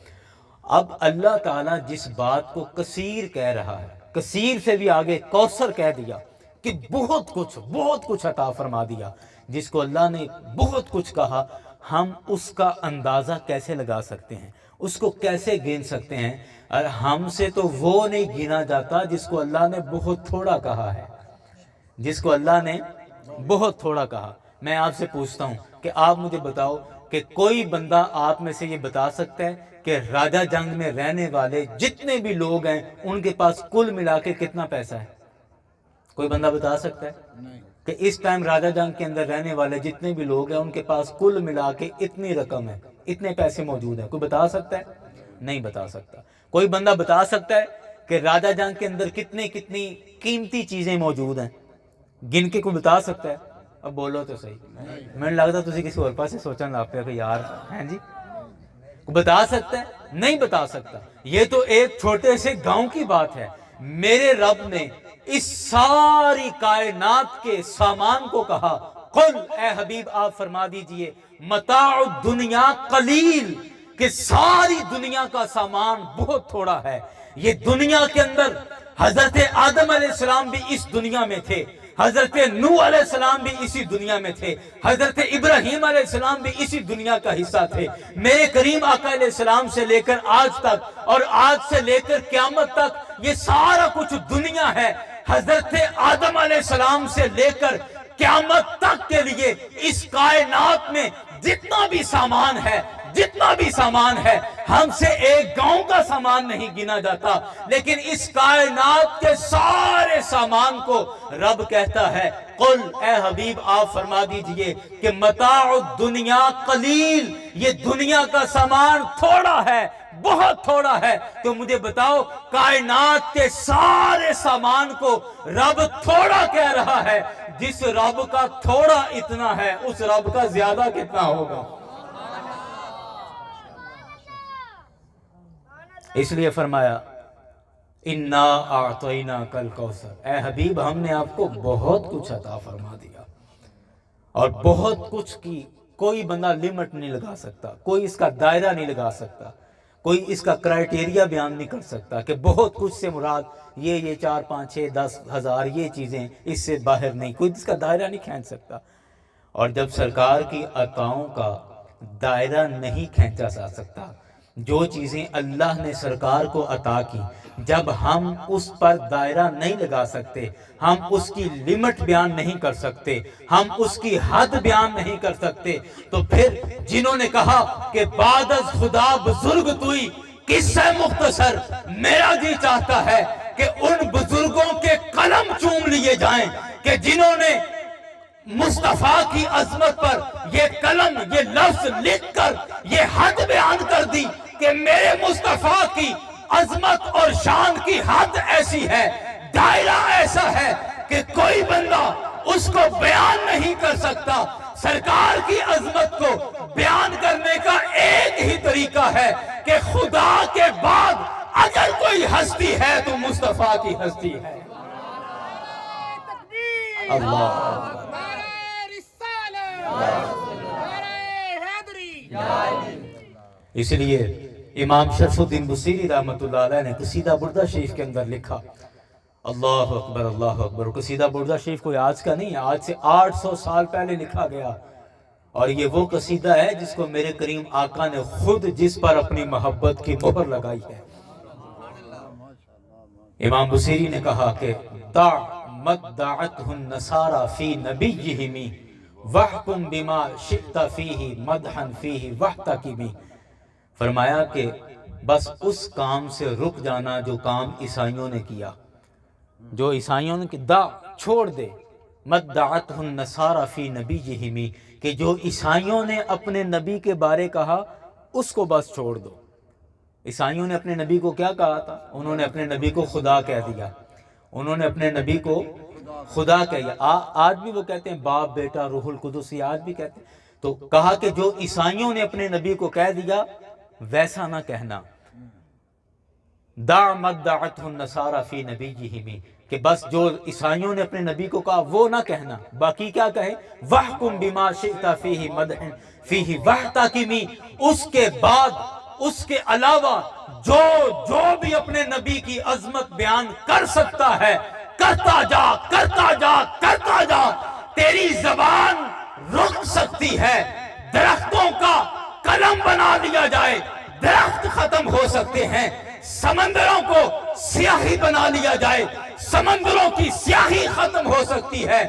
اب اللہ تعالیٰ جس بات کو کثیر کہہ رہا ہے، کثیر سے بھی آگے کوثر کہہ دیا کہ بہت کچھ عطا فرما دیا. جس کو اللہ نے بہت کچھ کہا، ہم اس کا اندازہ کیسے لگا سکتے ہیں، اس کو کیسے گن سکتے ہیں؟ اور ہم سے تو وہ نہیں گنا جاتا جس کو اللہ نے بہت تھوڑا کہا ہے، جس کو اللہ نے بہت تھوڑا کہا. میں آپ سے پوچھتا ہوں کہ آپ مجھے بتاؤ کہ کوئی بندہ آپ میں سے یہ بتا سکتا ہے کہ راجہ جنگ میں رہنے والے جتنے بھی لوگ ہیں ان کے پاس کل ملا کے کتنا پیسہ ہے؟ کوئی بندہ بتا سکتا ہے کہ اس ٹائم راجہ جنگ کے اندر رہنے والے جتنے بھی لوگ ہیں ان کے پاس کل ملا کے اتنی رقم ہے، اتنے پیسے موجود ہیں؟ کوئی بتا سکتا ہے؟ نہیں بتا سکتا. کوئی بندہ بتا سکتا ہے کہ راجہ جنگ کے اندر کتنی قیمتی چیزیں موجود ہیں؟ گن کے کوئی بتا سکتا ہے؟ اب بولو تو صحیح. میں لگتا تسی کسی اور پاس سے سوچن لگ پیا کہ یار ہیں جی بتا سکتا ہے؟ نہیں بتا سکتا. یہ تو ایک چھوٹے سے گاؤں کی بات ہے. میرے رب نے اس ساری کائنات کے سامان کو کہا، قل، اے حبیب آپ فرما دیجئے، متاع الدنیا قلیل، کہ ساری دنیا کا سامان بہت تھوڑا ہے. یہ دنیا کے اندر حضرت آدم علیہ السلام بھی اس دنیا میں تھے، حضرت نوح علیہ السلام بھی اسی دنیا میں تھے، حضرت ابراہیم علیہ السلام بھی اسی دنیا کا حصہ تھے. میرے کریم آقا علیہ السلام سے لے کر آج تک اور آج سے لے کر قیامت تک یہ سارا کچھ دنیا ہے. حضرت آدم علیہ السلام سے لے کر قیامت تک کے لیے اس کائنات میں جتنا بھی سامان ہے ہم سے ایک گاؤں کا سامان نہیں گنا جاتا. لیکن اس کائنات کے سارے سامان کو رب کہتا ہے، قل، اے حبیب آپ فرما دیجئے کہ متاع الدنیا قلیل، یہ دنیا کا سامان تھوڑا ہے، بہت تھوڑا ہے. تو مجھے بتاؤ کائنات کے سارے سامان کو رب تھوڑا کہہ رہا ہے. جس رب کا تھوڑا اتنا ہے اس رب کا زیادہ کتنا ہوگا؟ اس لیے فرمایا انا اعطیناک الکوثر، اے حبیب ہم نے آپ کو بہت کچھ عطا فرما دیا. اور بہت کچھ کی کوئی بندہ لمٹ نہیں لگا سکتا، کوئی اس کا دائرہ نہیں لگا سکتا، کوئی اس کا کرائٹیریا بیان نہیں کر سکتا کہ بہت کچھ سے مراد یہ 4 5 6 10 ہزار یہ چیزیں، اس سے باہر نہیں، کوئی اس کا دائرہ نہیں کھینچ سکتا. اور جب سرکار کی عطاؤں کا دائرہ نہیں کھینچا جا سکتا۔ جو چیزیں اللہ نے سرکار کو عطا کی، جب ہم اس پر دائرہ نہیں لگا سکتے، ہم اس کی لمٹ بیان نہیں کر سکتے، ہم اس کی حد بیان نہیں کر سکتے، تو پھر جنہوں نے کہا کہ بعد از خدا بزرگ توئی، قصہ مختصر میرا جی چاہتا ہے کہ ان بزرگوں کے قلم چوم لیے جائیں کہ جنہوں نے مصطفیٰ کی عظمت پر یہ قلم، یہ لفظ لکھ کر یہ حد بیان کر دی کہ میرے مصطفیٰ کی عظمت اور شان کی حد ایسی ہے، دائرہ ایسا ہے کہ کوئی بندہ اس کو بیان نہیں کر سکتا۔ سرکار کی عظمت کو بیان کرنے کا ایک ہی طریقہ ہے کہ خدا کے بعد اگر کوئی ہستی ہے تو مصطفیٰ کی ہستی ہے۔ اللہ اس لیے امام شرف الدین بصیری رحمۃ اللہ علیہ نے قصیدہ بردہ شریف کے اندر لکھا، اللہ اکبر اللہ اکبر۔ قصیدہ بردہ شریف کوئی آج کا نہیں ہے، آج سے 800 سال پہلے لکھا گیا، اور یہ وہ قصیدہ ہے جس کو میرے کریم آقا نے خود جس پر اپنی محبت کی مہر لگائی ہے۔ امام بصیری نے کہا کہ دع مدعتہ النصارى فی نبیہم وحکم بما شئت فیہ مدحا فیہ وحتکمی۔ فرمایا کہ بس اس کام سے رک جانا جو کام عیسائیوں نے کیا، جو عیسائیوں نے دا چھوڑ دے، مدعتہ النصارى فی نبیہم، کہ جو عیسائیوں نے اپنے نبی کے بارے کہا اس کو بس چھوڑ دو۔ عیسائیوں نے اپنے نبی کو کیا کہا تھا؟ انہوں نے اپنے نبی کو خدا کہہ دیا، انہوں نے اپنے نبی کو خدا کہا۔ آج بھی وہ کہتے ہیں باپ بیٹا روح القدس، آج بھی کہتے ہیں۔ تو کہا کہ جو عیسائیوں نے اپنے نبی کو کہہ دیا ویسا نہ کہنا، دع مدعتہ النصارى فی نبیہم، کہ بس جو عیسائیوں نے اپنے نبی کو کہا وہ نہ کہنا، باقی کیا کہے؟ وحکم بما شئت فیہ مدحا فیہ وحتکمی، اس کے بعد اس کے علاوہ جو بھی اپنے نبی کی عظمت بیان کر سکتا ہے کرتا جا کرتا جا کرتا جا۔ تیری زبان رک سکتی ہے، درختوں کا قلم بنا دیا جائے، درخت ختم ہو سکتے ہیں، سمندروں کو سیاہی بنا لیا جائے، سمندروں کی سیاہی ختم ہو سکتی ہے۔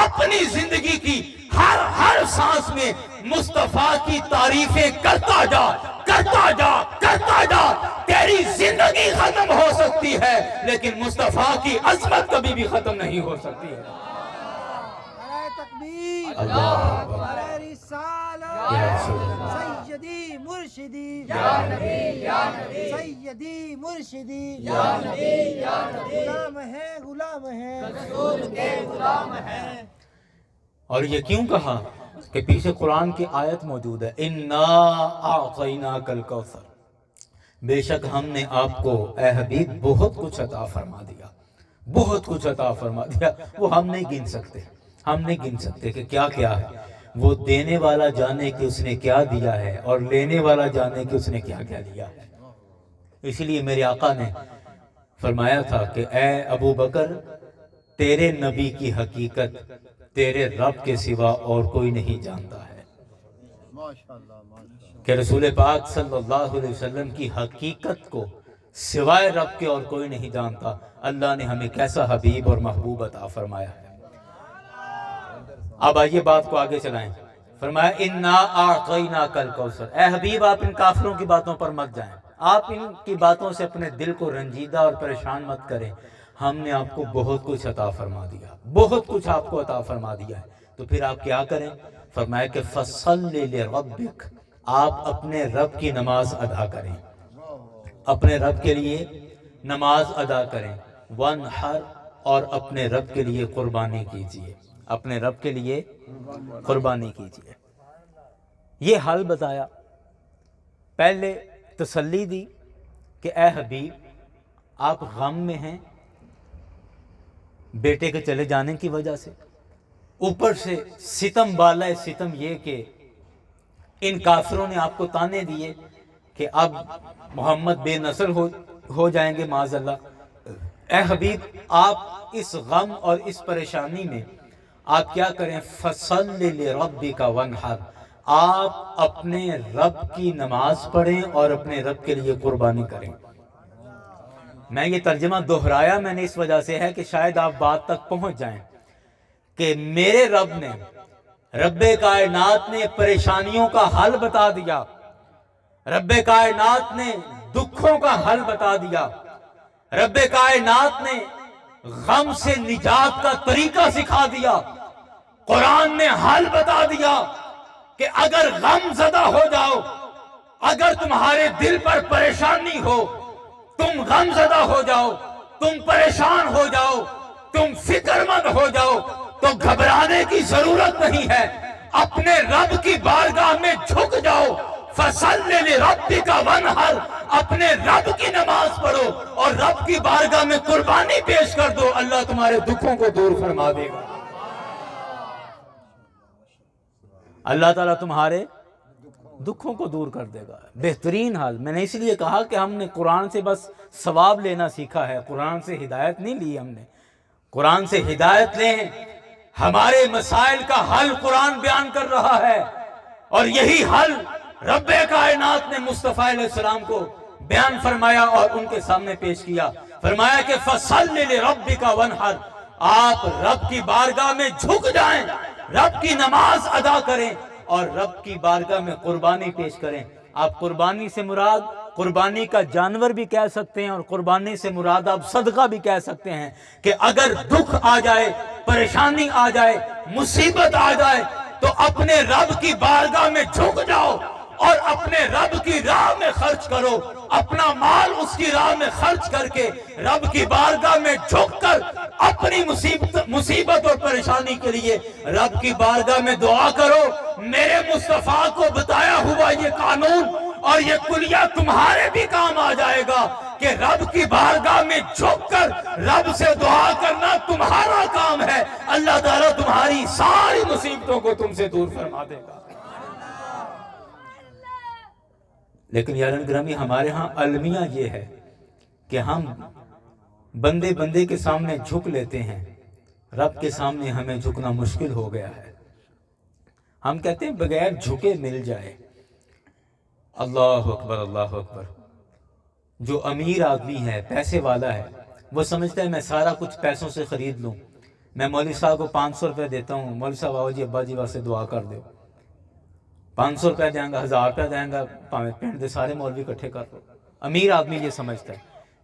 اپنی زندگی کی ہر سانس میں مصطفیٰ کی تعریفیں کرتا جا کرتا جا کرتا جا۔ تیری زندگی ختم ہو سکتی ہے لیکن مصطفیٰ کی عظمت کبھی بھی ختم نہیں ہو سکتی ہے۔ سیدی مرشدی یا نبی یا نبی، سیدی مرشدی یا نبی یا نبی، غلام ہے غلام ہے رسول کے غلام ہے۔ اور یہ کیوں کہا کہ پیچھے قرآن کی آیت موجود ہے، اِنَّا أَعْطَيْنَاكَ الْكَوْثَرَ، بے شک ہم نے آپ کو اے حبیب بہت کچھ عطا فرما دیا، بہت کچھ عطا فرما دیا۔ وہ ہم نہیں گن سکتے، ہم نہیں گن سکتے کہ کیا کیا ہے۔ وہ دینے والا جانے کہ اس نے کیا دیا ہے، اور لینے والا جانے کہ اس نے کیا کیا دیا ہے۔ اس لیے میرے آقا نے فرمایا تھا کہ اے ابو بکر، تیرے نبی کی حقیقت تیرے رب کے سوا اور کوئی نہیں جانتا ہے، کہ رسول پاک صلی اللہ علیہ وسلم کی حقیقت کو سوائے رب کے اور کوئی نہیں جانتا۔ اللہ نے ہمیں کیسا حبیب اور محبوب عطا فرمایا ہے۔ اب آئیے بات کو آگے چلائیں۔ فرمایا اِنَّا أَعْطَيْنَاكَ الْكَوْثَرَ، اے حبیب آپ ان کافروں کی باتوں پر مت جائیں، آپ ان کی باتوں سے اپنے دل کو رنجیدہ اور پریشان مت کریں۔ ہم نے آپ کو بہت کچھ عطا فرما دیا، بہت کچھ آپ کو عطا فرما دیا ہے، تو پھر آپ کیا کریں؟ فرمایا کہ فَصَلِّ لِرَبِّكَ، آپ اپنے رب کی نماز ادا کریں، اپنے رب کے لیے نماز ادا کریں، وَانْحَرْ، اور اپنے رب کے لیے قربانی کیجئے، اپنے رب کے لیے قربانی کیجئے۔ یہ حل بتایا، پہلے تسلی دی کہ اے حبیب آپ غم میں ہیں بیٹے کے چلے جانے کی وجہ سے، اوپر سے ستم بالائے ستم یہ کہ ان کافروں نے آپ کو تانے دیے کہ اب محمد بے نصر ہو جائیں گے معاذ اللہ۔ اے حبیب آپ اس غم اور اس پریشانی میں آپ کیا کریں؟ فَصَلِّ لِرَبِّكَ وَانْحَرْ، آپ اپنے رب کی نماز پڑھیں اور اپنے رب کے لیے قربانی کریں۔ میں یہ ترجمہ دہرایا میں نے اس وجہ سے ہے کہ شاید آپ بات تک پہنچ جائیں کہ میرے رب نے، رب کائنات نے پریشانیوں کا حل بتا دیا، رب کائنات نے دکھوں کا حل بتا دیا، رب کائنات نے غم سے نجات کا طریقہ سکھا دیا، قرآن نے حل بتا دیا کہ اگر غم زدہ ہو جاؤ، اگر تمہارے دل پر پریشانی ہو، تم غم زدہ ہو جاؤ، تم پریشان ہو جاؤ، تم فکر مند ہو جاؤ، تو گھبرانے کی ضرورت نہیں ہے، اپنے رب کی بارگاہ میں جھک جاؤ، فَصَلِّ لِرَبِّكَ وَانْحَرْ، اپنے رب کی نماز پڑھو اور رب کی بارگاہ میں قربانی پیش کر دو، اللہ تمہارے دکھوں کو دور فرما دے گا۔ اللہ تعالیٰ تمہارے دکھوں کو دور کر دے گا۔ بہترین حال، میں نے اس لیے کہا کہ ہم نے قرآن سے بس ثواب لینا سیکھا ہے، قرآن سے ہدایت نہیں لی ہم نے، قرآن سے ہدایت لیں، ہمارے مسائل کا حل قرآن بیان کر رہا ہے، اور یہی حل رب کائنات نے مصطفیٰ علیہ السلام کو بیان فرمایا اور ان کے سامنے پیش کیا، فرمایا کہ فَصَلِّ لِرَبِّكَ وَانْحَرْ، آپ رب کی بارگاہ میں جھک جائیں، رب کی نماز ادا کریں اور رب کی بارگاہ میں قربانی پیش کریں۔ آپ قربانی سے مراد قربانی کا جانور بھی کہہ سکتے ہیں، اور قربانی سے مراد آپ صدقہ بھی کہہ سکتے ہیں، کہ اگر دکھ آ جائے، پریشانی آ جائے، مصیبت آ جائے، تو اپنے رب کی بارگاہ میں جھک جاؤ اور اپنے رب کی راہ میں خرچ کرو، اپنا مال اس کی راہ میں خرچ کر کے رب کی بارگاہ میں جھک کر اپنی مصیبت اور پریشانی کے لیے رب کی بارگاہ میں دعا کرو۔ میرے مصطفیٰ کو بتایا ہوا یہ قانون اور یہ کلیہ تمہارے بھی کام آ جائے گا کہ رب کی بارگاہ میں جھک کر رب سے دعا کرنا تمہارا کام ہے، اللہ تعالیٰ تمہاری ساری مصیبتوں کو تم سے دور فرما دے گا۔ لیکن یاران گرامی، ہمارے ہاں المیہ یہ ہے کہ ہم بندے بندے کے سامنے جھک لیتے ہیں، رب کے سامنے ہمیں جھکنا مشکل ہو گیا ہے۔ ہم کہتے ہیں بغیر جھکے مل جائے۔ اللہ اکبر، اللہ اکبر۔ جو امیر آدمی ہے، پیسے والا ہے، وہ سمجھتا ہے میں سارا کچھ پیسوں سے خرید لوں، میں مولوی صاحب کو 500 روپے دیتا ہوں، مولوی صاحب آؤ جی ابا جی واسطے دعا کر دو، 500 روپے دیں گا، 1000 روپے دیں گا، پینٹ دے سارے مولوی اکٹھے کر دو۔ امیر آدمی یہ سمجھتا ہے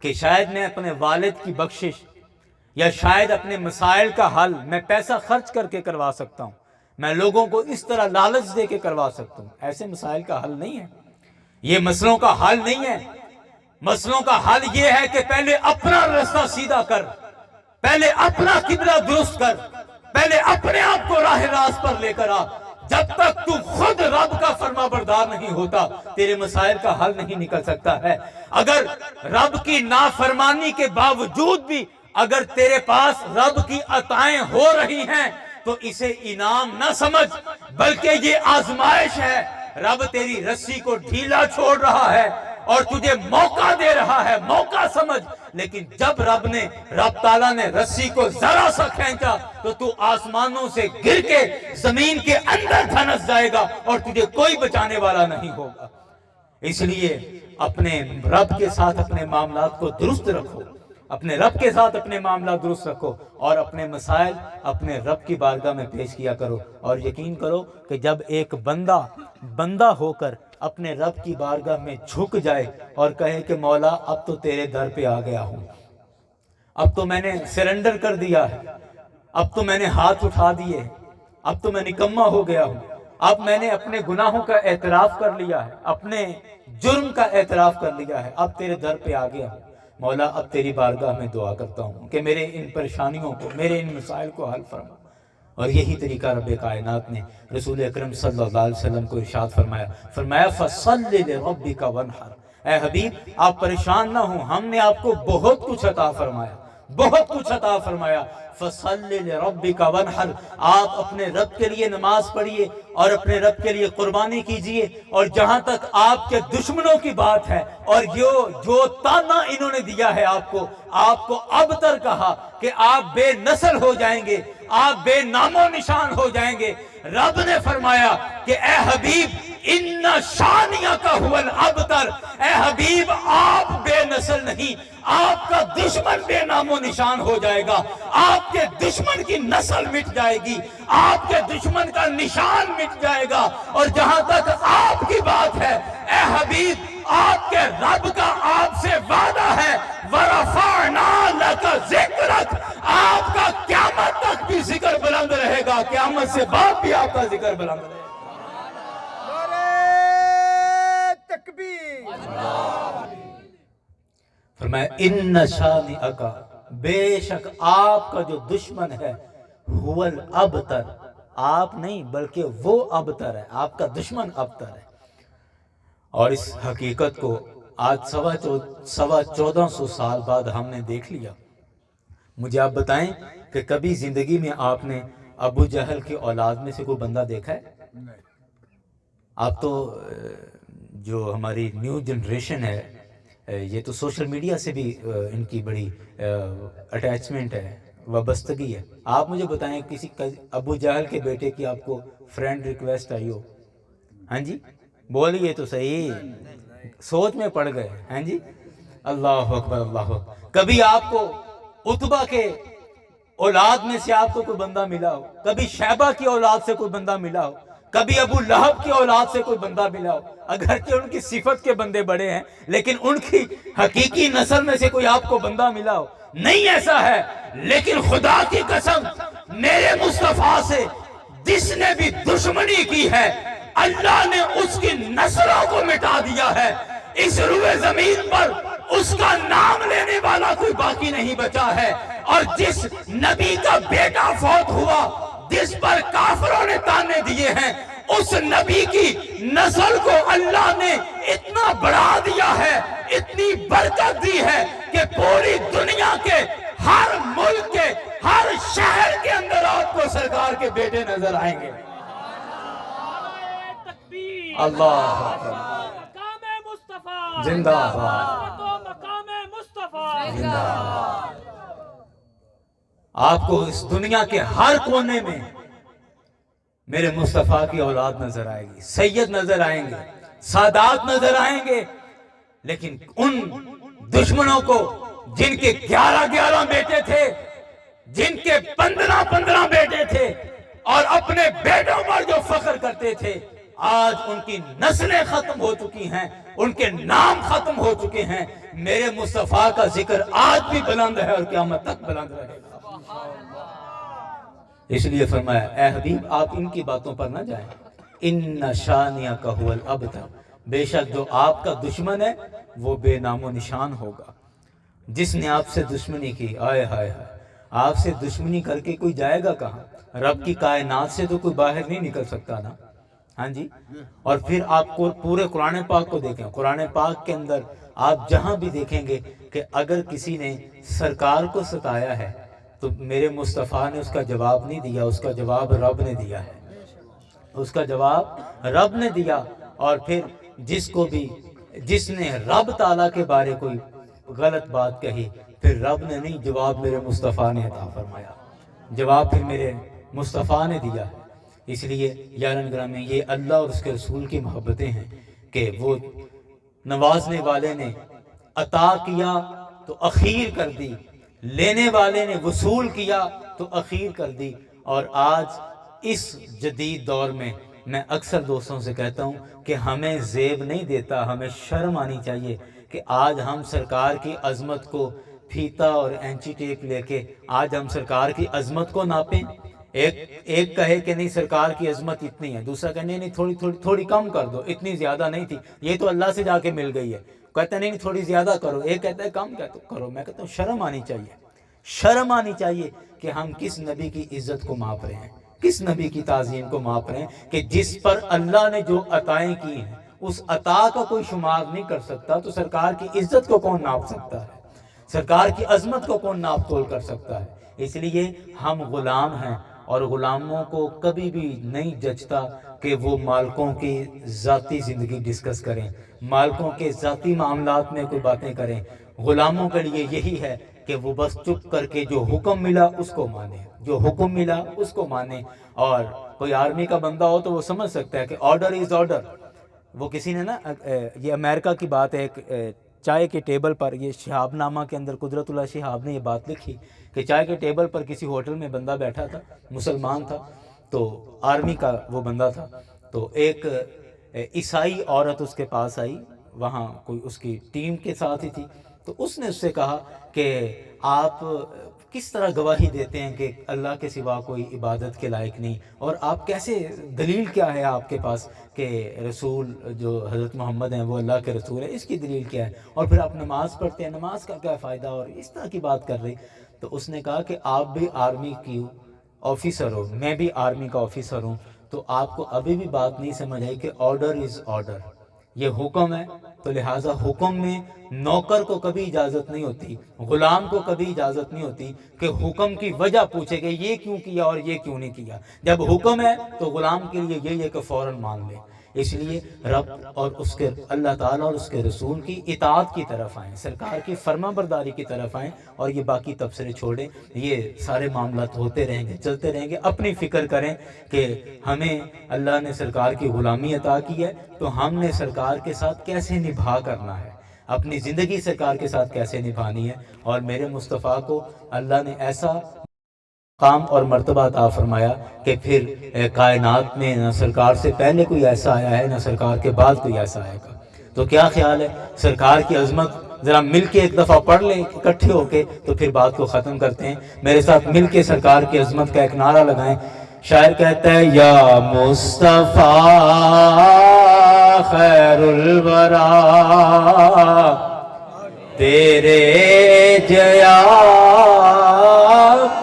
کہ شاید میں اپنے والد کی بخشش یا شاید اپنے مسائل کا حل میں پیسہ خرچ کر کے کروا سکتا ہوں، میں لوگوں کو اس طرح لالچ دے کے کروا سکتا ہوں۔ ایسے مسائل کا حل نہیں ہے، یہ مسئلوں کا حل نہیں ہے۔ مسئلوں کا حل یہ ہے کہ پہلے اپنا راستہ سیدھا کر، پہلے اپنا قبلہ درست کر، پہلے اپنے آپ کو راہ راست پر لے کر آ۔ جب تک تو خود رب کا فرما بردار نہیں ہوتا، تیرے مسائل کا حل نہیں نکل سکتا ہے۔ اگر رب کی نافرمانی کے باوجود بھی اگر تیرے پاس رب کی عطائیں ہو رہی ہیں تو اسے انعام نہ سمجھ، بلکہ یہ آزمائش ہے۔ رب تیری رسی کو ڈھیلا چھوڑ رہا ہے اور تجھے موقع دے رہا ہے، موقع سمجھ۔ لیکن جب رب تعالیٰ نے رسی کو ذرا سا کھینچا تو تو آسمانوں سے گر کے زمین کے اندر دھنس جائے گا اور تجھے کوئی بچانے والا نہیں ہوگا۔ اس لیے اپنے رب کے ساتھ اپنے معاملات کو درست رکھو، اپنے رب کے ساتھ اپنے معاملات درست رکھو اور اپنے مسائل اپنے رب کی بارگاہ میں پیش کیا کرو۔ اور یقین کرو کہ جب ایک بندہ ہو کر اپنے رب کی بارگاہ میں جھک جائے اور کہے کہ مولا اب تو تیرے در پہ آ گیا ہوں، اب تو میں نے سرنڈر کر دیا ہے، اب تو میں نے ہاتھ اٹھا دیے، اب تو میں نکما ہو گیا ہوں، اب میں نے اپنے گناہوں کا اعتراف کر لیا ہے، اپنے جرم کا اعتراف کر لیا ہے، اب تیرے در پہ آ گیا ہوں، مولا اب تیری بارگاہ میں دعا کرتا ہوں کہ میرے ان پریشانیوں کو، میرے ان مسائل کو حل فرما۔ اور یہی طریقہ رب کائنات نے رسول اکرم صلی اللہ علیہ وسلم کو ارشاد فرمایا فَصَلِّ لِرَبِّكَ وَانْحَرْ، اے حبیب آپ پریشان نہ ہوں، ہم نے آپ کو بہت کچھ عطا فرمایا، بہت کچھ عطا فرمایا۔ فَصَلِّ لِرَبِّكَ وَانْحَرْ، آپ اپنے رب کے لیے نماز پڑھیے اور اپنے رب کے لیے قربانی کیجئے۔ اور جہاں تک آپ کے دشمنوں کی بات ہے اور جو تانا انہوں نے دیا ہے آپ کو ابتر کہا کہ آپ بے نسل ہو جائیں گے، آپ بے نامو نشان ہو جائیں گے۔ رب نے فرمایا کہ اے حبیب ان شانیہ کا هو الابتر، اے حبیب آپ بے نسل نہیں، آپ کا دشمن بے نام و نشان ہو جائے گا، آپ کے دشمن کی نسل مٹ جائے گی، آپ کے دشمن کا نشان مٹ جائے گا۔ اور جہاں تک آپ کی بات ہے اے حبیب، آپ کے رب کا آپ سے وعدہ ہے وَرَفَعْنَا لَكَ ذِكْرَكَ، آپ کا قیامت تک بھی ذکر بلند رہے گا، قیامت سے بعد بھی آپ کا ذکر بلند رہے گا۔ نعرہ تکبیر، فرمایا ان شانئک، بے شک آپ کا جو دشمن ہے هو الابتر، آپ نہیں بلکہ وہ ابتر ہے، آپ کا دشمن ابتر ہے۔ اور اس حقیقت کو آج 1450 سال بعد ہم نے دیکھ لیا۔ مجھے آپ بتائیں کہ کبھی زندگی میں آپ نے ابو جہل کی اولاد میں سے کوئی بندہ دیکھا ہے؟ آپ تو جو ہماری نیو جنریشن ہے، یہ تو سوشل میڈیا سے بھی ان کی بڑی اٹیچمنٹ ہے، وابستگی ہے۔ آپ مجھے بتائیں کسی ابو جہل کے بیٹے کی آپ کو فرینڈ ریکویسٹ آئی ہو؟ ہاں جی بولیے تو صحیح، سوچ میں پڑ گئے ہیں جی۔ اللہ اکبر اللہ اکبر۔ کبھی آپ کو عتبہ کے اولاد میں سے آپ کو کوئی بندہ ملا ہو؟ کبھی شیبہ کی اولاد سے کوئی بندہ ملا ہو؟ کبھی ابو لہب کی اولاد سے کوئی بندہ ملا ہو؟ اگرچہ ان کی صفت کے بندے بڑے ہیں لیکن ان کی حقیقی نسل میں سے کوئی آپ کو بندہ ملا ہو؟ نہیں ایسا ہے۔ لیکن خدا کی قسم میرے مصطفیٰ سے جس نے بھی دشمنی کی ہے اللہ نے اس کی نسلوں کو مٹا دیا ہے۔ اس روئے زمین پر اس کا نام لینے والا کوئی باقی نہیں بچا ہے۔ اور جس نبی کا بیٹا فوت ہوا جس پر کافروں نے تانے دیے ہیں، اس نبی کی نسل کو اللہ نے اتنا بڑھا دیا ہے، اتنی برکت دی ہے کہ پوری دنیا کے ہر ملک کے ہر شہر کے اندر آپ کو سرکار کے بیٹے نظر آئیں گے۔ اللہ مقام مصطفیٰ زندہ باد، مقام مصطفیٰ۔ آپ کو اس دنیا کے ہر کونے میں میرے مصطفیٰ کی اولاد نظر آئے گی، سید نظر آئیں گے، سادات نظر آئیں گے۔ لیکن ان دشمنوں کو جن کے 11 بیٹے تھے، جن کے 15 بیٹے تھے اور اپنے بیٹوں پر جو فخر کرتے تھے، آج ان کی نسلیں ختم ہو چکی ہیں، ان کے نام ختم ہو چکے ہیں۔ میرے مصطفیٰ کا ذکر آج بھی بلند ہے اور قیامت تک بلند رہے گا۔ اس لیے فرمایا اے حبیب آپ ان کی باتوں پر نہ جائیں۔ ان شانئک هو الابتر، بے شک جو آپ کا دشمن ہے وہ بے نام و نشان ہوگا۔ جس نے آپ سے دشمنی کی، آئے ہائے ہائے، آپ سے دشمنی کر کے کوئی جائے گا کہاں؟ رب کی کائنات سے تو کوئی باہر نہیں نکل سکتا نا، ہاں جی۔ اور پھر آپ کو پورے قرآن پاک کو دیکھیں، قرآن پاک کے اندر آپ جہاں بھی دیکھیں گے کہ اگر کسی نے سرکار کو ستایا ہے تو میرے مصطفیٰ نے اس کا جواب نہیں دیا، اس کا جواب رب نے دیا ہے، اس کا جواب رب نے دیا۔ اور پھر جس نے رب تعالیٰ کے بارے کوئی غلط بات کہی، پھر رب نے نہیں، جواب میرے مصطفیٰ نے عطا فرمایا، جواب پھر میرے مصطفیٰ نے دیا۔ اس لیے یاران گرامی، یہ اللہ اور اس کے رسول کی محبتیں ہیں کہ وہ نوازنے والے نے عطا کیا تو اخیر کر دی، لینے والے نے وصول کیا تو اخیر کر دی۔ اور آج اس جدید دور میں میں اکثر دوستوں سے کہتا ہوں کہ ہمیں زیب نہیں دیتا، ہمیں شرم آنی چاہیے کہ آج ہم سرکار کی عظمت کو پھیتا اور اینچی ٹیپ لے کے آج ہم سرکار کی عظمت کو ناپیں۔ ایک کہے کہ نہیں سرکار کی عظمت اتنی ہے، دوسرا کہے نہیں تھوڑی کم کر دو، اتنی زیادہ نہیں تھی، یہ تو اللہ سے جا کے مل گئی ہے، کہتا نہیں تھوڑی زیادہ کرو، ایک کہتا ہے کم کرو۔ میں کہتا ہوں شرم آنی چاہیے، شرم آنی چاہیے کہ ہم کس نبی کی عزت کو ماپ رہے ہیں، کس نبی کی تعظیم کو ماپ رہے ہیں کہ جس پر اللہ نے جو عطائیں کی ہیں اس عطا کا کوئی شمار نہیں کر سکتا، تو سرکار کی عزت کو کون ناپ سکتا ہے؟ سرکار کی عظمت کو کون ناپ تول کر سکتا ہے؟ اس لیے ہم غلام ہیں اور غلاموں کو کبھی بھی نہیں جچتا کہ وہ مالکوں کی ذاتی زندگی ڈسکس کریں، مالکوں کے ذاتی معاملات میں کوئی باتیں کریں۔ غلاموں کے لیے یہی ہے کہ وہ بس چپ کر کے جو حکم ملا اس کو مانے، جو حکم ملا اس کو مانے. اور کوئی آرمی کا بندہ ہو تو وہ سمجھ سکتا ہے کہ آرڈر از آرڈر. وہ کسی نے نا یہ امریکہ کی بات ہے، ایک چائے کے ٹیبل پر، یہ شہاب نامہ کے اندر قدرت اللہ شہاب نے یہ بات لکھی کہ چائے کے ٹیبل پر کسی ہوٹل میں بندہ بیٹھا تھا، مسلمان تھا، تو آرمی کا وہ بندہ تھا. تو ایک عیسائی عورت اس کے پاس آئی، وہاں کوئی اس کی ٹیم کے ساتھ ہی تھی. تو اس نے اس سے کہا کہ آپ کس طرح گواہی دیتے ہیں کہ اللہ کے سوا کوئی عبادت کے لائق نہیں، اور آپ کیسے، دلیل کیا ہے آپ کے پاس کہ رسول جو حضرت محمد ہیں وہ اللہ کے رسول ہیں، اس کی دلیل کیا ہے؟ اور پھر آپ نماز پڑھتے ہیں، نماز کا کیا فائدہ؟ اور اس طرح کی بات کر رہی. تو اس نے کہا کہ آپ بھی آرمی کی آفیسر ہو، میں بھی آرمی کا آفیسر ہوں، تو آپ کو ابھی بھی بات نہیں سمجھ آئی کہ آرڈر از آرڈر، یہ حکم ہے. تو لہٰذا حکم میں نوکر کو کبھی اجازت نہیں ہوتی، غلام کو کبھی اجازت نہیں ہوتی کہ حکم کی وجہ پوچھے کہ یہ کیوں کیا اور یہ کیوں نہیں کیا. جب حکم ہے تو غلام کے لیے یہی ہے کہ فوراً مان لے. اس لیے رب اور اس کے اللہ تعالیٰ اور اس کے رسول کی اطاعت کی طرف آئیں، سرکار کی فرما برداری کی طرف آئیں، اور یہ باقی تبصرے چھوڑیں. یہ سارے معاملات ہوتے رہیں گے، چلتے رہیں گے. اپنی فکر کریں کہ ہمیں اللہ نے سرکار کی غلامی عطا کی ہے، تو ہم نے سرکار کے ساتھ کیسے نبھا کرنا ہے، اپنی زندگی سرکار کے ساتھ کیسے نبھانی ہے. اور میرے مصطفیٰ کو اللہ نے ایسا مقام اور مرتبہ عطا فرمایا کہ پھر کائنات میں نہ سرکار سے پہلے کوئی ایسا آیا ہے، نہ سرکار کے بعد کوئی ایسا آئے گا. تو کیا خیال ہے سرکار کی عظمت ذرا مل کے ایک دفعہ پڑھ لیں اکٹھے ہو کے، تو پھر بات کو ختم کرتے ہیں. میرے ساتھ مل کے سرکار کی عظمت کا ایک نعرہ لگائیں. شاعر کہتا ہے یا مصطفیٰ خیر الورا تیرے جیا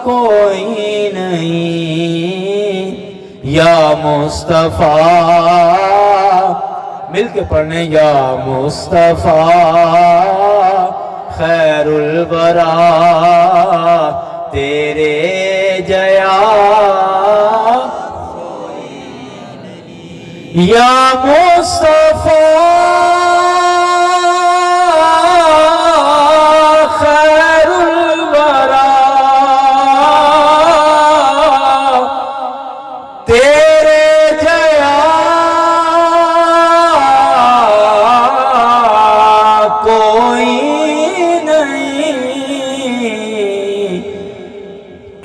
کوئی نہیں، یا مصطفیٰ، مل کے پڑھنے، یا مصطفیٰ خیر الورا تیرے جیا یا مصطفیٰ خیر الورا تیرے جیا کوئی نہیں،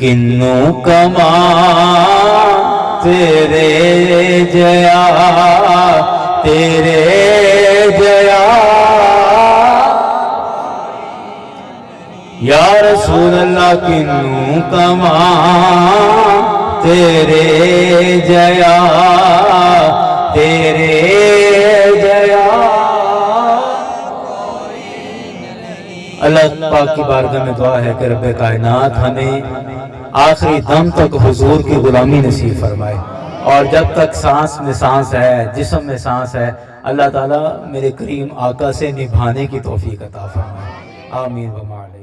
کنوں کما تیرے جیا تیرے جیا یا رسول اللہ کنوں کما تیرے جیا تیرے جیا. اللہ پاک کی بارگاہ میں دعا ہے کہ رب کائنات ہمیں آخری دم تک حضور کی غلامی نصیب فرمائے، اور جب تک سانس میں سانس ہے، جسم میں سانس ہے، اللہ تعالیٰ میرے کریم آقا سے نبھانے کی توفیق عطا فرمائے. آمین و ما علیہ.